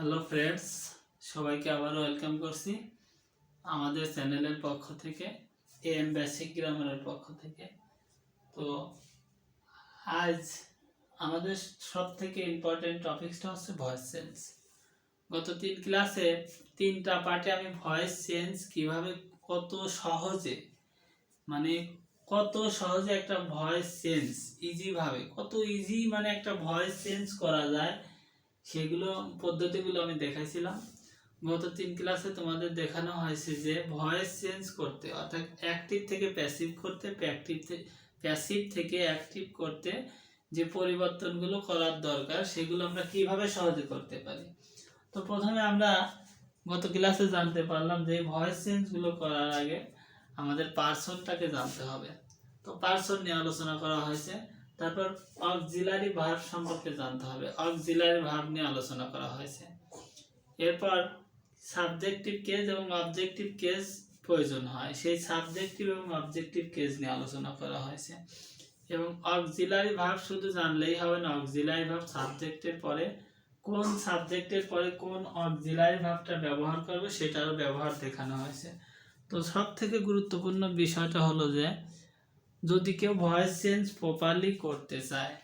Hello friends, সবাইকে আবারও welcome করছি আমাদের চ্যানেলের পক্ষ থেকে, এম বেসিক গ্রামারের পক্ষ থেকে। তো আজ আমাদের সব থেকে ইম্পর্টেন্ট টপিকসটা হচ্ছে ভয়েস চেঞ্জ। গত 3 ক্লাসে 3টা পার্টে আমি ভয়েস চেঞ্জ কিভাবে কত সহজে একটা ভয়েস চেঞ্জ ইজিভাবে কত ইজি একটা ভয়েস চেঞ্জ করা যায় সেগুলো পদ্ধতিগুলো আমি দেখাইছিলাম। গত 3 ক্লাসে তোমাদের দেখানো হয়েছে যে ভয়েস চেঞ্জ করতে, অর্থাৎ অ্যাক্টিভ থেকে প্যাসিভ করতে, প্যাসিভ থেকে অ্যাক্টিভ করতে যে পরিবর্তনগুলো করার দরকার সেগুলো আমরা কিভাবে সহজে করতে পারি। তো প্রথমে আমরা গত ক্লাসে জানতে পারলাম যে ভয়েস চেঞ্জগুলো করার আগে আমাদের পার্সনটাকে জানতে হবে। তো পার্সন নিয়ে আলোচনা করা হয়েছে। তারপর অক্সিলারি ভার্ব সম্পর্কে জানতে হবে, অক্সিলারি ভার্ব নিয়ে আলোচনা করা হয়েছে। এরপর সাবজেক্টিভ কেস এবং অবজেক্টিভ কেস প্রয়োজন হয়, সেই সাবজেক্টিভ এবং অবজেক্টিভ কেস নিয়ে আলোচনা করা হয়েছে। এবং অক্সিলারি ভার্ব শুধু জানলেই হবে না, অক্সিলারি ভার্ব সাবজেক্টের পরে কোন সাবজেক্টের পরে কোন অক্সিলারি ভার্বটা ব্যবহার করবে সেটারও ব্যবহার দেখানো হয়েছে। তো সব থেকে গুরুত্বপূর্ণ বিষয়টা হলো যে যদি কেউ ভয়েস চেঞ্জ প্রপারলি করতে চায়,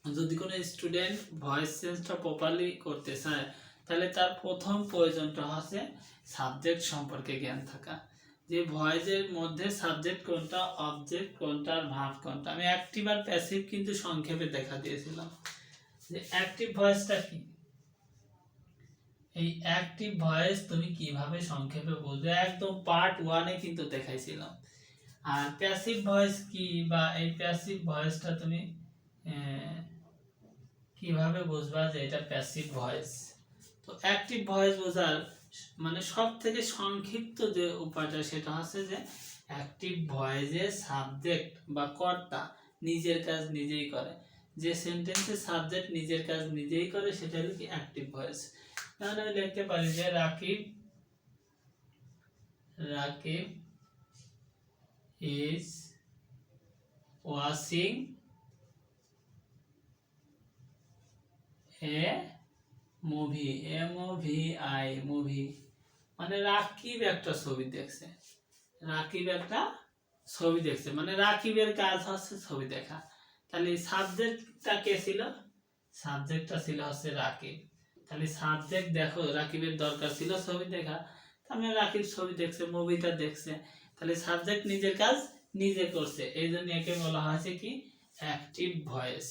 যদি কোনো স্টুডেন্ট ভয়েস চেঞ্জটা প্রপারলি করতে চায়, তাহলে তার প্রথম প্রয়োজনটা হচ্ছে সাবজেক্ট সম্পর্কে জ্ঞান থাকা, যে ভয়েসের মধ্যে সাবজেক্ট কোনটা, অবজেক্ট কোনটা আর ভার্ব কোনটা। আমি অ্যাক্টিভ আর প্যাসিভ কিন্তু সংক্ষেপে দেখা দিয়েছিলাম যে অ্যাক্টিভ ভয়েসটা কি। এই অ্যাক্টিভ ভয়েস তুমি কিভাবে সংক্ষেপে বুঝবে, একদম পার্ট 1-এ কিন্তু দেখাইছিলাম। আর প্যাসিভ ভয়েস কি, বা এই প্যাসিভ ভয়েসটা তুমি কিভাবে বুঝবা যে এটা প্যাসিভ ভয়েস। তো অ্যাক্টিভ ভয়েস বোঝার সব থেকে সংক্ষিপ্ত যে উপায়টা সেটা হচ্ছে যে অ্যাক্টিভ ভয়েসে সাবজেক্ট বা কর্তা নিজের কাজ নিজেই করে, যে সেন্টেন্সে সাবজেক্ট নিজের কাজ নিজেই করে সেটা হলো কি অ্যাক্টিভ ভয়েস। তাহলে আমি লিখতে পারি যে Rakib is watching a movie, M-O-V-I, movie Rakib একটা ছবি দেখছে, রাকিবের কাজ হচ্ছে ছবি দেখা। তাহলে সাবজেক্টটা কে ছিল, সাবজেক্টটা ছিল হচ্ছে রাকিব। তাহলে সাবজেক্ট দেখো, রাকিবের দরকার ছিল ছবি দেখা, তাহলে রাকিব ছবি দেখছে, মুভিটা দেখছে। তাহলে সাবজেক্ট নিজের কাজ নিজে করছে, এই জন্য একে বলা হয়েছে কি অ্যাক্টিভ ভয়েস।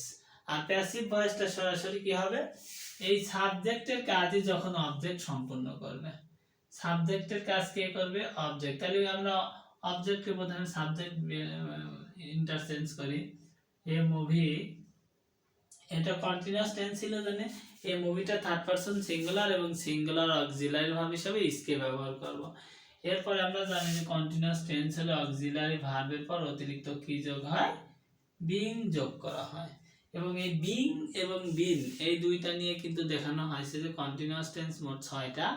আর প্যাসিভ ভয়েসটা সরাসরি কি হবে, এই সাবজেক্টের কাজই যখন অবজেক্ট সম্পূর্ণ করবে। সাবজেক্টের কাজ কে করবে, অবজেক্ট। তাহলে আমরা অবজেক্টকে প্রথমে সাবজেক্ট ইন্টারচেঞ্জ করি। এ মুভি, এটা কন্টিনিউয়াস টেন্স ছিল, জানে এই মুভিটা থার্ড পারসন সিঙ্গুলার এবং সিঙ্গুলার অক্সিলারি ভার্ব হিসেবে ইসকে ব্যবহার করব। এরপর আমরা জানি যে কন্টিনিউয়াস টেন্স হলে অক্সিলারি ভার্বের পর অতিরিক্ত কি যোগ হয়, বিং যোগ করা হয়। এবং এই বিং এবং বিন এই দুইটা নিয়ে কিন্তু দেখানো হয়েছে যে কন্টিনিউয়াস টেন্স মোট 6টা,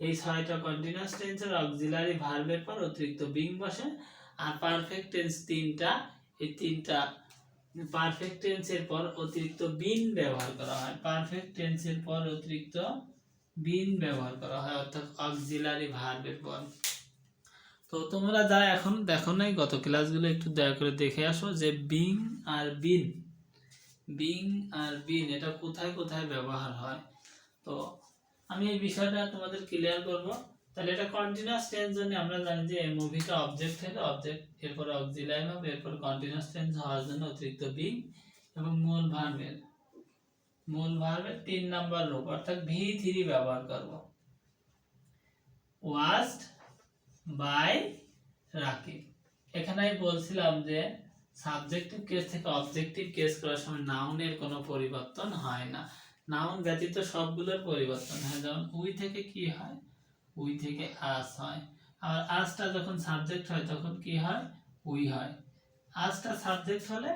এই 6টা কন্টিনিউয়াস টেন্সের অক্সিলারি ভার্বের পর অতিরিক্ত বিং বসে। আর পারফেক্ট টেন্স 3টা, এই 3টা পারফেক্ট টেন্সের পর অতিরিক্ত বিন ব্যবহার করা হয়, পারফেক্ট টেন্সের পর অতিরিক্ত বিন ব্যবহার করা হয়, অর্থাৎ অক্সিলারি ভার্বের পর। তো তোমরা যা এখন দেখো নাই গত ক্লাসগুলো একটু দয়া করে দেখে আসো যে বিং আর বিন এটা কোথায় কোথায় ব্যবহার হয়। তো আমি এই বিষয়টা তোমাদের ক্লিয়ার করব। তাহলে এটা কন্টিনিউয়াস টেন্স জন্য আমরা জানি যে এই মুভিটা অবজেক্ট হলো, অবজেক্ট এরপর অক্সিলারি ভার্ব, এরপর কন্টিনিউয়াস টেন্স হওয়ার জন্য অতিরিক্ত বিং এবং মূল ভার্বের 3 নাম্বার রূপ অর্থাৎ V3 ব্যবহার করব, ওয়াচড বাই রাকিব। এখানে আমি বলছিলাম যে সাবজেক্টিভ কেস থেকে অবজেক্টিভ কেস করার সময় নাউনের কোনো পরিবর্তন হয় না, নাউন ব্যতীত সবগুলোর পরিবর্তন হয়। যেমন উই থেকে কি হয়, উই থেকে আস হয়। আর আসটা যখন সাবজেক্ট হয় তখন কি হয়, উই হয়। আসটা সাবজেক্ট হলে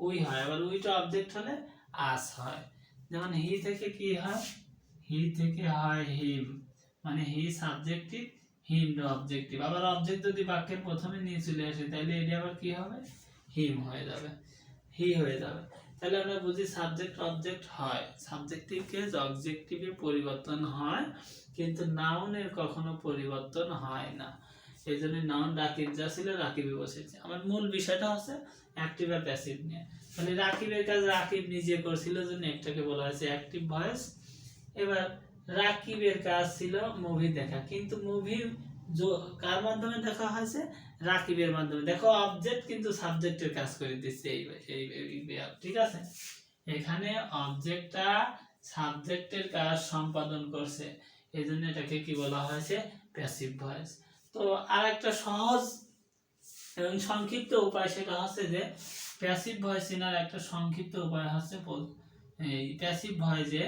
উই হয়, আবার উইটা অবজেক্ট হলে আস হয়। যেমন হি থেকে কি হয়, হি থেকে হয় হিম, হি সাবজেক্টিভ, হিম অবজেক্টিভ। আবার অবজেক্ট যদি বাক্যের প্রথমে নিয়ে চলে আসে তাহলে এটা আবার কি হবে, হিম হয়ে যাবে, হি হয়ে যাবে। তাহলে আমরা বুঝি সাবজেক্ট অবজেক্ট হয়, সাবজেক্টিভ কেস অবজেক্টিভে পরিবর্তন হয়, কিন্তু নাউনের কখনো পরিবর্তন হয় না। এই জন্য নাউন রাকিব যা ছিল রাকিবে বসেছে। আমার মূল বিষয়টা হচ্ছে অ্যাক্টিভ আর প্যাসিভ নিয়ে। তাহলে রাকিবের কাজ রাকিব নিজে করছিল জন্য একটাকে বলা হয়েছে অ্যাক্টিভ ভয়েস। এবার রাকিবের কাজ ছিল মুভি দেখা, কিন্তু মুভি কার মাধ্যমে দেখা হয়েছে? রাকিবের মাধ্যমে। দেখো অবজেক্ট কিন্তু সাবজেক্টের কাজ করে দিচ্ছে ঠিক আছে। এখানে অবজেক্টটা সাবজেক্টের কাজ সম্পাদন করছে, এই জন্য এটাকে কি বলা হয়েছে? Passive voice. তো আর একটা সহজ এবং সংক্ষিপ্ত উপায় সেটা হচ্ছে যে প্যাসিভ ভয়েস চেনার একটা সংক্ষিপ্ত উপায় হচ্ছে এই প্যাসিভ ভয়েসে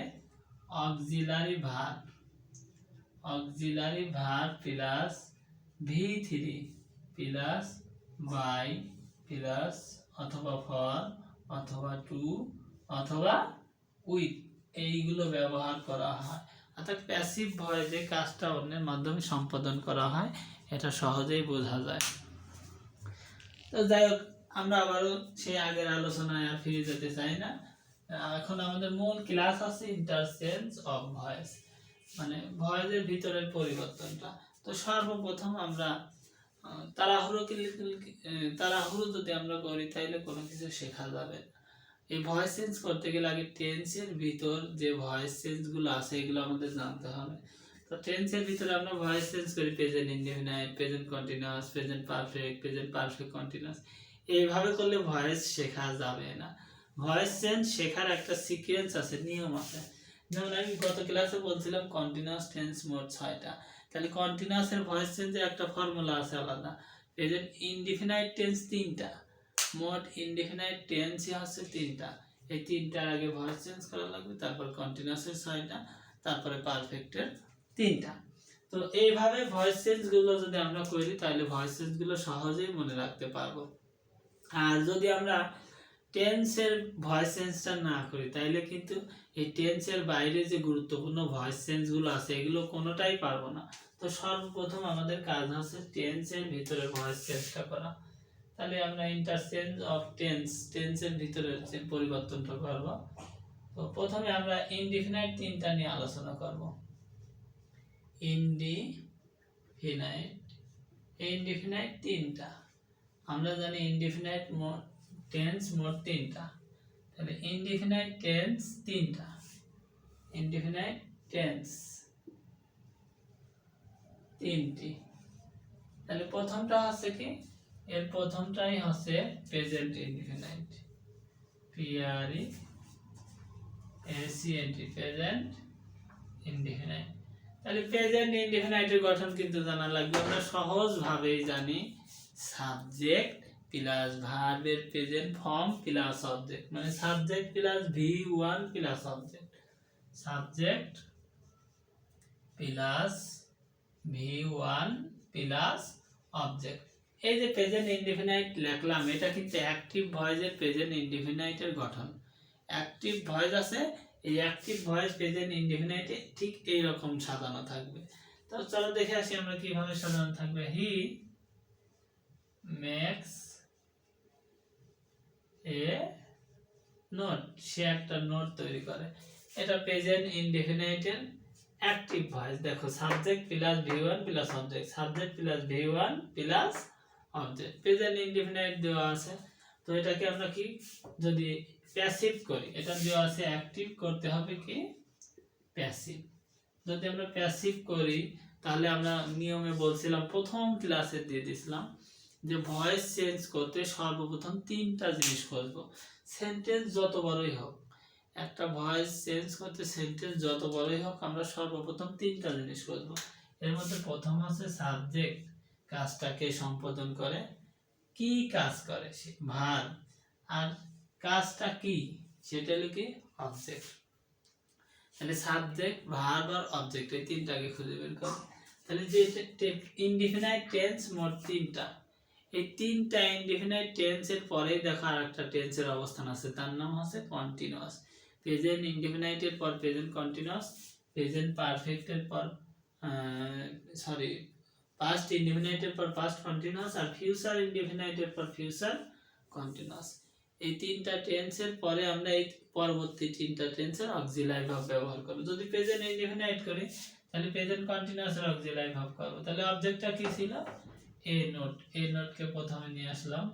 auxiliary verb plus V3 plus by plus অথবা ফর অথবা টু অথবা উইথ এইগুলো ব্যবহার করা হয়। অর্থাৎ প্যাসিভ ভয়েসে কাজটা অন্যের মাধ্যমে সম্পাদন করা হয়, এটা সহজেই বোঝা যায়। তো যাই হোক, আমরা আবারও সেই আগের আলোচনায় আর ফিরে যেতে চাই না। এখন আমাদের মূল ক্লাস আছে ইন্টারচেঞ্জ অফ ভয়েস, মানে ভয়েসের ভিতরের পরিবর্তনটা। তো সর্বপ্রথম আমরা তাড়াহুড়ো যদি আমরা করি তাহলে কোনো কিছু শেখা যাবে না। এই ভয়েস চেঞ্জ করতে গেলে আগে টেন্সের ভিতর যে ভয়েস চেঞ্জগুলো আছে এগুলো আমাদের জানতে হবে। তো টেন্সের ভিতরে আমরা ভয়েস চেঞ্জ করি present indefinite, present continuous, present perfect, present perfect continuous. এইভাবে করলে ভয়েস শেখা যাবে না। ভয়েস চেঞ্জ শেখার একটা সিকোয়েন্স আছে, নিয়ম আছে। যেমন আমি গত ক্লাসে বলছিলাম কন্টিনিউয়াস টেন্স মোট 6টা। তাহলে কন্টিনিউয়াসের ভয়েস চেঞ্জের একটা ফর্মুলা আছে আলাদা। প্রেজেন্ট ইনডেফিনাইট টেন্স 3টা, মোট ইনডেফিনাইট টেন্সই হচ্ছে 3টা। এই 3টার আগে ভয়েস চেঞ্জ করা লাগবে, তারপর কন্টিনিউয়াসের 6টা, তারপরে পারফেক্টের 3টা। তো এইভাবে ভয়েস চেঞ্জগুলো যদি আমরা করি তাহলে ভয়েস চেঞ্জগুলো সহজেই মনে রাখতে পারবো। আর যদি আমরা টেন্সের ভয়েস চেঞ্জটা না করি তাহলে কিন্তু এই টেন্সের বাইরে যে গুরুত্বপূর্ণ ভয়েস চেঞ্জগুলো আছে এগুলো কোনোটাই পারবো না। তো সর্বপ্রথম আমাদের কাজ হচ্ছে টেন্সের ভিতরে ভয়েস চেঞ্জটা করা। তাহলে আমরা ইন্টারচেঞ্জ অফ টেন্সের ভিতরে যে পরিবর্তনটা করব। তো প্রথমে আমরা ইনডিফিনাইট 3টা নিয়ে আলোচনা করব। ইনডিফিনাইট 3টা আমরা জানি। ইনডিফিনাইট টেন্স মোট 3টা। তাহলে ইনডিফিনাইট টেন্স 3টা, ইনডিফিনাইট টেন্স 3টি। তাহলে প্রথমটা হচ্ছে কি? এর প্রথমটাই হচ্ছে present indefinite, PRESENT, present indefinite. তাহলে প্রেজেন্ট ইনডিফিনাইটের গঠন কিন্তু জানা লাগবে। আমরা সহজভাবেই জানি সাবজেক্ট প্লাস ভার্বের প্রেজেন্ট ফর্ম প্লাস অবজেক্ট, মানে subject plus V1 plus object, subject plus V1 plus object. এই যে প্রেজেন্ট ইনডিফিনাইট লিখলাম, এটা কিন্তু অ্যাক্টিভ ভয়েসের প্রেজেন্ট ইনডিফিনাইটের গঠন। অ্যাক্টিভ ভয়েস আছে, এই অ্যাক্টিভ ভয়েস প্রেজেন্ট ইনডিফিনাইটে ঠিক এই রকম সাজানো থাকবে। তো চলো দেখে আসি আমরা কিভাবে সাজানো থাকবে। হি মেক্স এ নোট, সে একটা নোট তৈরি করে। এটা প্রেজেন্ট ইনডিফিনাইটের অ্যাক্টিভ ভয়েস। দেখো subject plus V1 plus object, subject plus V1 plus object, present indefinite দেওয়া আছে। তো এটাকে আমরা কি যদি প্যাসিভ করি, এটা দেওয়া আছে অ্যাক্টিভ, করতে হবে কি প্যাসিভ। যদি আমরা প্যাসিভ করি তাহলে আমরা নিয়মে বলছিলাম, প্রথম ক্লাসে দিয়ে দিয়েছিলাম যে ভয়েস চেঞ্জ করতে সর্বপ্রথম 3টা জিনিস করবো। সেন্টেন্স যত বড়ই হোক, একটা ভয়েস চেঞ্জ করতে সেন্টেন্স যত বড়ই হোক, আমরা সর্বপ্রথম 3টা জিনিস করবো। এর মধ্যে প্রথম আছে সাবজেক্ট, কাজটাকে সম্পাদন করে, কি কাজ করে সে, ভার্ব, আর কাজটা কি সেটা হলো কি অবজেক্ট। তাহলে সাবজেক্ট, ভার্ব আর অবজেক্ট, এই 3টাকে খুঁজে বের করো। তাহলে যে ইনডিফিনাইট টেন্স মোট 3টা, এই 3টা ইনডিফিনাইট টেন্সের পরেই দেখো আরেকটা টেন্সের অবস্থান আছে, তার নাম হচ্ছে কন্টিনিউয়াস। প্রেজেন্ট ইনডিফিনাইটের পর প্রেজেন্ট কন্টিনিউয়াস, প্রেজেন্ট পারফেক্টের পর পাস্ট ইনডিফিনাইটের পর পাস্ট কন্টিনিউয়াস, আর ফিউচার ইনডিফিনাইটের পর ফিউচার কন্টিনিউয়াস। এই তিনটা টেন্সের পরে আমরা এই পরবর্তী তিনটা টেন্সের অক্সিলারি ভার্ব ব্যবহার করব। যদি প্রেজেন্ট ইনডিফিনাইট করি তাহলে প্রেজেন্ট কন্টিনিউয়াসের অক্সিলারি ভার্ব করব। তাহলে অবজেক্টটা কি ছিল? এ নোট। এ নোটকে প্রথমে নিয়ে আসলাম,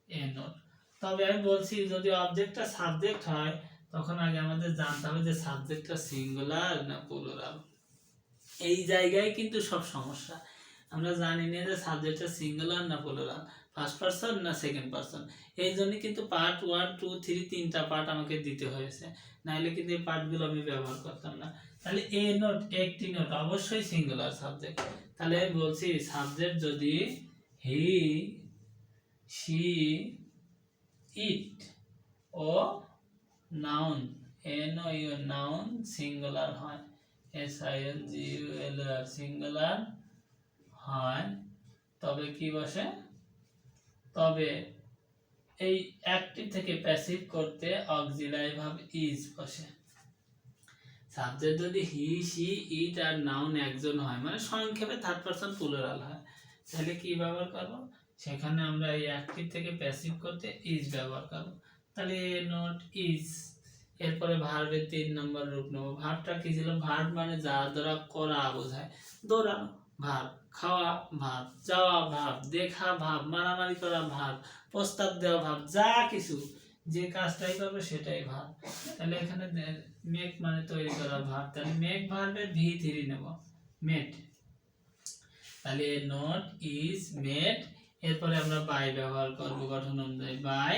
এ নোট। তবে আমি বলছি যদি অবজেক্টটা সাবজেক্ট হয় তখন আগে আমাদের জানতে হবে যে সাবজেক্টটা সিঙ্গুলার না প্লুরাল। এই জায়গায় কিন্তু সব সমস্যা। আমরা জানি না যে সাবজেক্টটা সিঙ্গুলার না প্লুরাল, ফার্স্ট পারসন না সেকেন্ড পারসন। এই জন্য কিন্তু পার্ট 1, 2, 3 তিনটা পার্ট আমাকে দিতে হয়েছে, নাহলে কিন্তু এই পার্টগুলো আমি ব্যবহার করতাম না। তাহলে এ নোট, একটি নোট, অবশ্যই সিঙ্গুলার সাবজেক্ট। তাহলে আমি বলছি সাবজেক্ট যদি হি, শি, ইট ও নাউন, NOUN নাউন সিঙ্গুলার হয়, SINGULAR সিঙ্গুলার হয়, তবে কি বসে? তবে এই অ্যাক্টিভ থেকে প্যাসিভ করতে অক্সিলারি ভার্ব ইজ বসে। সাবজেক্ট যদি he, she, it R noun একজন হয়, মানে সংক্ষেপে থার্ড পারসন প্লুরাল হয়, তাহলে কি ব্যবহার করব? সেখানে আমরা এই অ্যাক্টিভ থেকে প্যাসিভ করতে ইজ ব্যবহার করব। তাহলে নোট ইজ, এরপরে ভার্বের 3 নম্বর রূপ নেব। ভার্বটা কি ছিল? ভার্ব মানে যা দ্বারা করা বোঝায়, দৌড়ানো ভার্ব, খাওয়া ভার্ব, যাওয়া ভার্ব, দেখা ভার্ব, মারামারি করা ভার্ব, প্রস্তাব দেওয়া ভার্ব, যা কিছু যে কাজটাই করবে সেটাই ভার্ব। তাহলে এখানে মেক মানে তৈরি করা ভার্ব, তাহলে মেক ভার্বের V3 নেব, মেড। তাহলে নট ইজ মেড, এরপরে আমরা বাই ব্যবহার করব গঠন অনুযায়ী, বাই।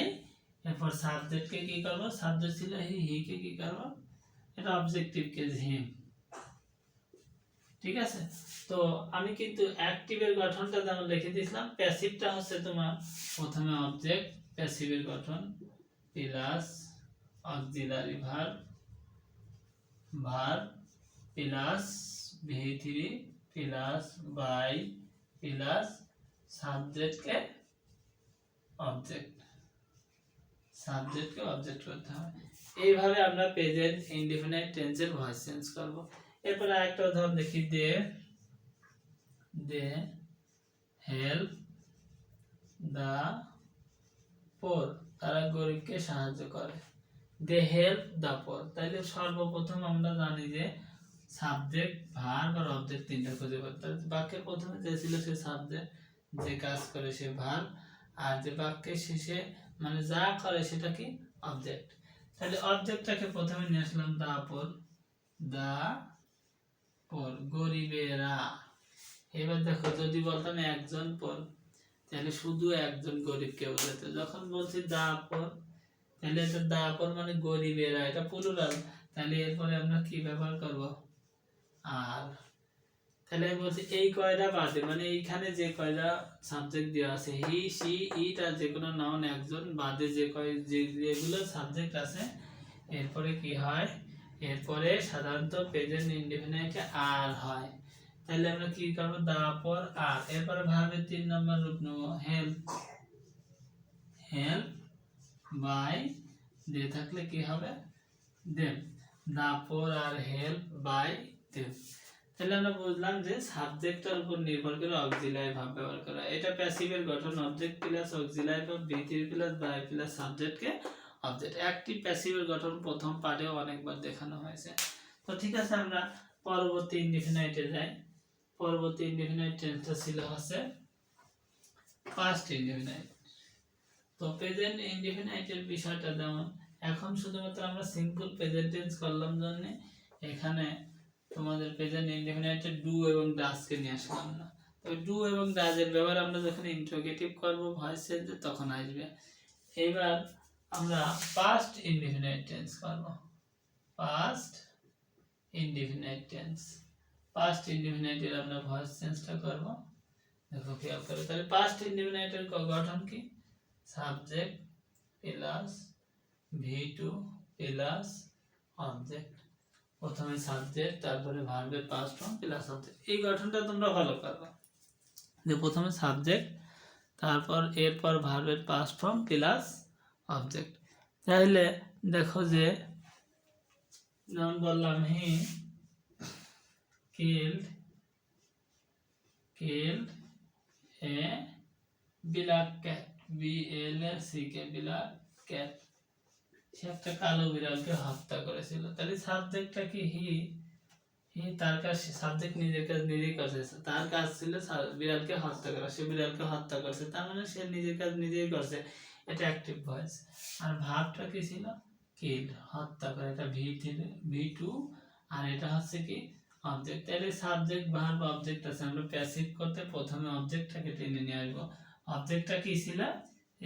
এরপর সাবজেক্টকে কি করব? সাবজেক্ট ছিল হি, হি কে কি করব? এটা অবজেক্টিভ কেস হিম। ঠিক আছে? তো আমি কিন্তু অ্যাক্টিভের গঠনটা যেমন লিখে দিয়েছিলাম, প্যাসিভটা হচ্ছে তোমার প্রথমে অবজেক্ট, প্যাসিভের গঠন plus auxiliary verb, verb plus V3 plus by plus সাবজেক্টকে অবজেক্ট, সাবজেক্টকে অবজেক্ট করতে হবে। এইভাবে আমরা প্রেজেন্ট ইনডিফিনাইট টেন্সের ভয়েস চেঞ্জ করব। এরপর আরেকটা উদাহরণ দেখি, দে হেল্প দা পোর, তারা গরিবকে সাহায্য করে, দে হেল্প দা পোর। তাইলে সর্বপ্রথম আমরা জানি যে সাবজেক্ট, ভার্ব আর অবজেক্ট তিনটা খুঁজে পাই। বাক্যের প্রথমে যে ছিল সে সাবজেক্ট, যে কাজ করে সে ভার্ব, আর যে বাক্যের শেষে মানে যা করে সেটা কি? অবজেক্ট। তাহলে অবজেক্টটাকে প্রথমে নিয়ে আসলাম দা পোর, দা পোর গরিবেরা। এবার দেখো যদি বলতাম একজন পোর তাহলে শুধু একজন গরিবকে বোঝাতো, যখন বলছি দা পোর তাহলে এটা দা পোর মানে গরিবেরা, এটা প্লুরাল। তাহলে এরপরে আমরা কি ব্যবহার করব? আর। তাহলে আমি বলছি এই কয়টা বাদে, মানে এইখানে যে কয়টা সাবজেক্ট দেওয়া আছে হি, শি, ইট আর যে কোনো নাউন একজন বাদে যে যেগুলো সাবজেক্ট আছে, এরপরে কি হয়? এরপরে সাধারণত প্রেজেন্ট ইনডিফিনাইটে আর হয়। তাহলে আমরা কি করব? দা পর আর, এরপরে ভার্বের 3 নম্বর রূপ নেব, হেল্প, হেল্প বাই, দে থাকলে কি হবে? দেম, দা পর আর হেল্প বাই দেম। তাহলে আমরা বুঝলাম যে সাবজেক্টের উপর নির্ভর করে অক্সিলারি ভার্ব ব্যবহার করা। এটা প্যাসিভের গঠন, object plus auxiliary verb, V3 plus by plus সাবজেক্টকে অবজেক্ট। অ্যাক্টিভ প্যাসিভের গঠন প্রথম পার্টেও অনেকবার দেখানো হয়েছে। তো ঠিক আছে, আমরা পরবর্তী ইনডিফিনাইটে যাই। পরবর্তী ইনডিফিনাইট টেন্সটা ছিল হচ্ছে পাস্ট ইনডিফিনাইট। তো প্রেজেন্ট ইনডিফিনাইটের বিষয়টা যেমন এখন শুধুমাত্র আমরা সিম্পল প্রেজেন্ট টেন্স করলাম জন্য এখানে তোমাদের প্রেজেন্ট ইনডিফিনাইটে ডু এবং ডাজকে নিয়ে আসলাম না। তো ডু এবং ডাজের ব্যবহার আমরা যখন ইন্টারোগেটিভ করব ভয়েস চেঞ্জে তখন আসবে। এবার আমরা পাস্ট ইনডিফিনাইট টেন্স করব, পাস্ট ইনডিফিনাইট টেন্স। পাস্ট ইনডিফিনাইটের আমরা ভয়েস চেঞ্জটা করব, দেখো খেয়াল করে। তাহলে পাস্ট ইনডিফিনাইটের গঠন কি? Subject plus V2 plus object, প্রথমে সাবজেক্ট তারপরে ভার্বের পাস্ট ফর্ম প্লাস অবজেক্ট। এই গঠনটা তোমরা ভালো করবে, যে প্রথমে সাবজেক্ট তারপর এরপর ভার্বের পাস্ট ফর্ম প্লাস অবজেক্ট। তাহলে দেখো যে যেমন বললাম he killed a black cat, BLACK black cat, সে একটা কালো বিড়ালকে হত্যা করেছিল। তাহলে সাবজেক্টটা কি হি, তার কাজ, সাবজেক্ট নিজের কাজ নিজেই করছে, তার কাজ ছিল বিড়ালকে হত্যা করা, সে বিড়ালকে হত্যা করছে, তার মানে সে নিজের কাজ নিজেই করছে, এটা অ্যাক্টিভ ভয়েস। আর ভার্বটা কি ছিল, কিল, হত্যা করে, এটা ভি2, আর এটা হচ্ছে কি অবজেক্ট। তাহলে সাবজেক্ট ভার্ব অবজেক্ট আছে, আমরা প্যাসিভ করতে প্রথমে অবজেক্টটাকে টেনে নিয়ে আসবো। অবজেক্টটা কি ছিল,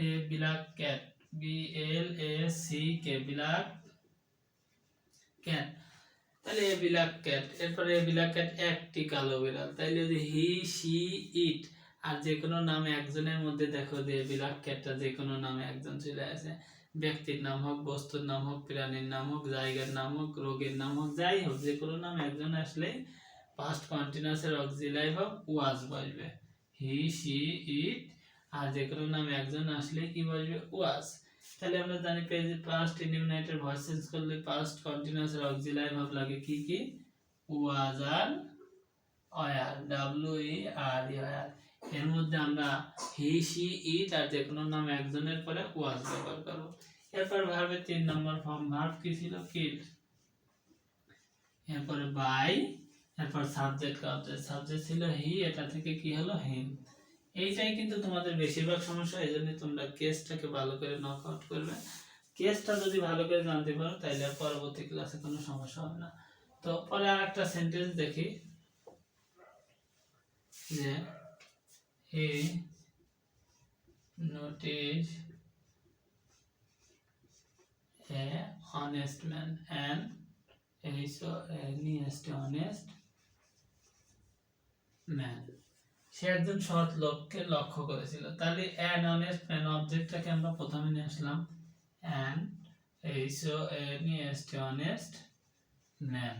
a black cat, BLACK, black cat. তাহলে এ ব্ল্যাক ক্যাট, এরপরে এ ব্ল্যাক ক্যাট একটি কালো বিড়াল, তাইলে যদি হি, শি, ইট, আর যে কোনো নামে একজনের মধ্যে দেখো যে ব্ল্যাক ক্যাটটা যে কোনো নামে একজন চলে আসে, ব্যক্তির নাম হোক, বস্তুর নাম হোক, প্রাণীর নাম হোক, জায়গার নাম হোক, রোগের নাম হোক, যাই হোক, যে কোনো নাম একজন আসলে পাস্ট কন্টিনিউয়াসের অক্সিলারি ভার্ব ওয়াজ বসবে, হি, শি, ইট, আর যে কোনো নাম একজন আসলে কি বসবে, ওয়াজ। তাহলে আমরা জানি পাস্ট ইনডিফিনাইটের ভয়েস চেঞ্জ করলে পাস্ট কন্টিনিউয়াসের অক্সিলারি ভার্ব লাগে কি কি, ওয়াজ আর ওয়ার, WERE। এর মধ্যে আমরা হি, শি, ইট আর যে কোনো নাম একজনের পরে ওয়াজ ব্যবহার করব। এরপর ভার্বের 3 নম্বর ফর্ম, ভার্ব কি ছিল, কিল, এরপরে বাই, এরপর সাবজেক্ট, সাবজেক্ট ছিল হি, এটা থেকে কি হলো, হিম। এইটাই কিন্তু তোমাদের বেশিরভাগ সমস্যা, এই জন্য তোমরা কেসটাকে ভালো করে নক আউট করবে। কেসটা যদি ভালো করে জানতে পারো তাহলে আর পরবর্তী ক্লাসে কোনো সমস্যা হবে না। তো পরে আর একটা সেন্টেন্স দেখি, যে হি notice a honest man and honest man, সে একজন সৎ লোককে লক্ষ্য করেছিল। তাহলে an honest man অবজেক্টটাকে আমরা প্রথমে নিয়ে আসলাম, and honest man।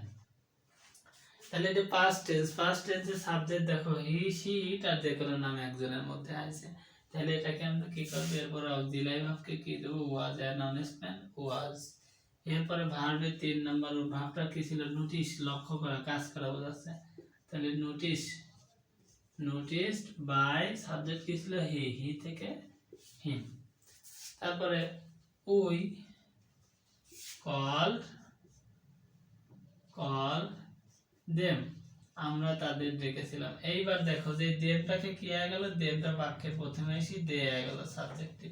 তাহলে এটা পাস্ট টেন্স, পাস্ট টেন্সের সাবজেক্ট দেখো হি, শি, ইট আর যে কোনো নাম একজনের মধ্যে আছে। তাহলে এটাকে আমরা কি করব, এরপর অক্সিলারি ভার্বকে কি দেব, ওয়াজ, an honest man ওয়াজ। এরপরে ভার্বের 3 নম্বর ভার্বটা কি ছিল, নোটিস, লক্ষ্য করা, কাজ করা বোঝাচ্ছে। তাহলে নোটিসড বাই, সাবজেক্ট কি ছিল হি, হি থেকে হিম। তারপরে উই কল দেম, আমরা তাদের ডেকেছিলাম। এইবার দেখো যে দেবটাকে কি হয়ে গেল, দেবটা বাক্যের প্রথমে এসে দেয়া গেল সাবজেক্টিভ।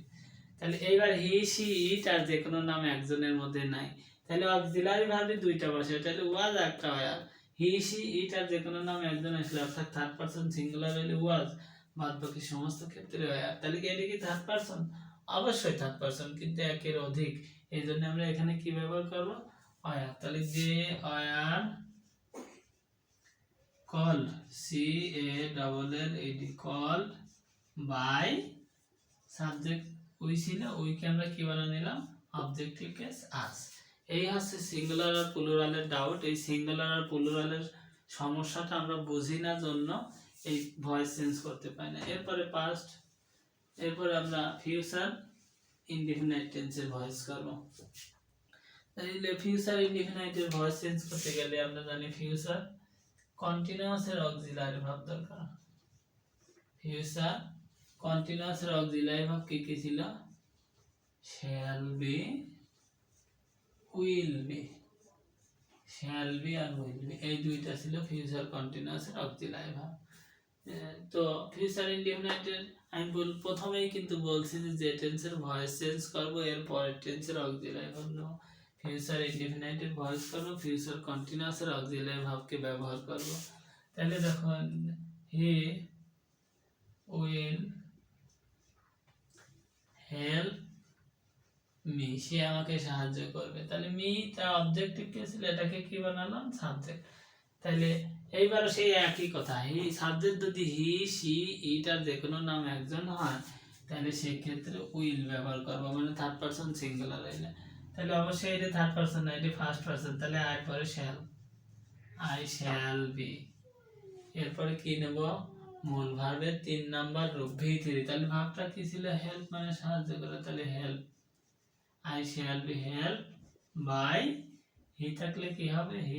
তাহলে এইবার হি, শি, ইট আর যে কোনো নাম একজনের মধ্যে নাই, তাহলে অক্সিলারি ভার্বে দুইটা বসে, তাহলে ওয়াজ একটা ওয়ার, হি, শি, ইট আর যে কোনো নাম একজন আসলে, অর্থাৎ থার্ড পারসন সিঙ্গুলার হলে ওয়াজ, বাদ বাকি সমস্ত ক্ষেত্রে ওয়ার। তাহলে কি এটা কি থার্ড পারসন, অবশ্যই থার্ড পারসন, কিন্তু একের অধিক, এই জন্য আমরা এখানে কি ব্যবহার করব, ওয়ার। তাহলে যে war called, CALLED, called by, subject উই ছিল, উইকে আমরা কি বানিয়ে নিলাম, অবজেক্টিভ কেস আস। এই হচ্ছে সিঙ্গুলার আর প্লুরালের ডাউট। এই সিঙ্গুলার আর প্লুরালের সমস্যাটা আমরা বুঝি না জন্য এই ভয়েস চেঞ্জ করতে পারি না। এরপরে পাস্ট, এরপরে আমরা ফিউচার ইনডিফিনাইট টেন্সের ভয়েস করব। তাহলে ফিউচার ইনডিফিনাইটের ভয়েস চেঞ্জ করতে গেলে আমরা জানি ফিউচার কন্টিনিউয়াসের অক্সিলারি ভার্ব দরকার। ফিউচার কন্টিনিউয়াসের অক্সিলারি ভার্ব কি কি ছিল, shall be, will be, shall be আর উইল বি, এই দুইটা ছিল ফিউচার কন্টিনিউয়াসের অক্সিলারি ভার্ব। তো ফিউচার ইনডিফিনাইটের আমি প্রথমেই কিন্তু বলছি যে টেন্সের ভয়েস চেঞ্জ করব, এর পরের টেন্সের অক্সিলারি ভার্ব নেব। ফিউচার ইনডিফিনাইটের ভয়েস করব, ফিউচার কন্টিনিউয়াসের অক্সিলারি ভার্বকে ব্যবহার করব। তাহলে দেখো হি উইল হেল্প মি, সে আমাকে সাহায্য করবে। তাহলে মি তার অবজেক্টিভ কে ছিল, এটাকে কি বানালাম, সাবজেক্ট। তাহলে এইবার সেই একই কথা, হি সাবজেক্ট যদি হি, শি, ইট আর যে কোনো নাম একজন হয়, তাহলে সেই ক্ষেত্রে উইল ব্যবহার করব, মানে থার্ড পারসন সিঙ্গুলার হইলে। তাহলে অবশ্যই এটা থার্ড পারসন না, এটা ফার্স্ট পারসন, তাহলে আই পরে শ্যাল, আই শ্যাল বি। এরপরে কি নেব, মূল ভার্বের 3 নাম্বার রূপ V3। তাহলে ভার্বটা কি ছিল, হেল্প, মানে সাহায্য করে, তাহলে help, I shall be help by, he থাকলে কি হবে,